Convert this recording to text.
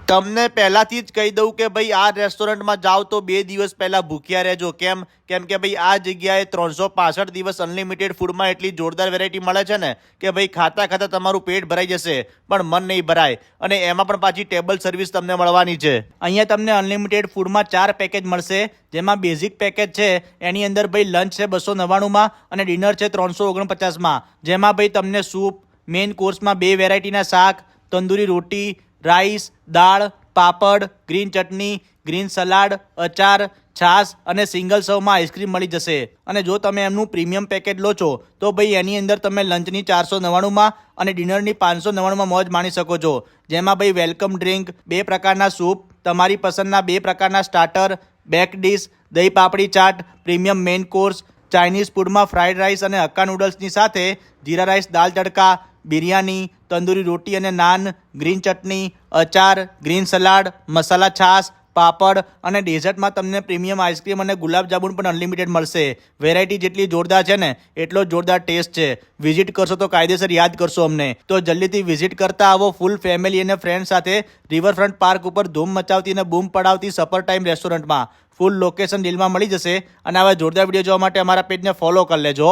તમને પહેલાથી જ કહી દઉં કે ભાઈ આ રેસ્ટોરન્ટમાં જાઓ તો 2 દિવસ પહેલા ભૂખ્યા રહેજો. કેમ કે ભાઈ આ જગ્યાએ 365 દિવસ અનલિમિટેડ ફૂડમાં એટલી જોરદાર વેરાયટી મળે છે ને કે ભાઈ ખાતા ખાતા તમારું પેટ ભરાઈ જશે પણ મન નહીં ભરાય. અને એમાં પણ પાછી ટેબલ સર્વિસ તમને મળવાની છે. અહીંયા તમને અનલિમિટેડ ફૂડમાં 4 પેકેજ મળશે, જેમાં બેઝિક પેકેજ છે એની અંદર ભાઈ લંચ છે 299માં અને ડિનર છે 349માં, જેમાં ભાઈ તમને સૂપ, મેઇન કોર્સમાં 2 વેરાયટીના શાક, તંદૂરી રોટી, રાઈસ, દાળ, પાપડ, ગ્રીન ચટણી, ગ્રીન સલાડ, અચાર, છાશ અને સિંગલ સર્વમાં આઈસ્ક્રીમ મળી જશે. અને જો તમે એમનું પ્રીમિયમ પેકેજ લો છો તો ભાઈ એની અંદર તમે લંચની 499માં અને ડિનરની 599માં મોજ માણી શકો છો, જેમાં ભાઈ વેલકમ ડ્રિંક, 2 પ્રકારના સૂપ, તમારી પસંદના 2 પ્રકારના starter, bake dish, dahi papdi chaat, premium main course, Chinese ફૂડમાં ફ્રાઈડ રાઈસ અને હક્કા નૂડલ્સની સાથે જીરા રાઈસ દાલ તડકા, બિરયાની, તંદૂરી રોટી અને naan, green chutney, achar, green salad, masala chaas, papad અને ડેઝર્ટમાં તમને પ્રીમિયમ આઈસ્ક્રીમ અને ગુલાબજામુન પણ અનલિમિટેડ મળશે. વેરાયટી જેટલી જોરદાર છે ને એટલો જોરદાર ટેસ્ટ છે. વિઝિટ કરશો તો કાયદેસર યાદ કરશો અમને. તો જલ્દીથી વિઝિટ કરતા આવો ફૂલ ફેમિલી અને ફ્રેન્ડ સાથે રિવરફ્રન્ટ પાર્ક ઉપર ધૂમ મચાવતી અને બૂમ પડાવતી સપર ટાઈમ રેસ્ટોરન્ટમાં. ફૂલ લોકેશન ડીલમાં મળી જશે. અને આવા જોરદાર વિડીયો જોવા માટે અમારા પેજને ફોલો કરી લેજો.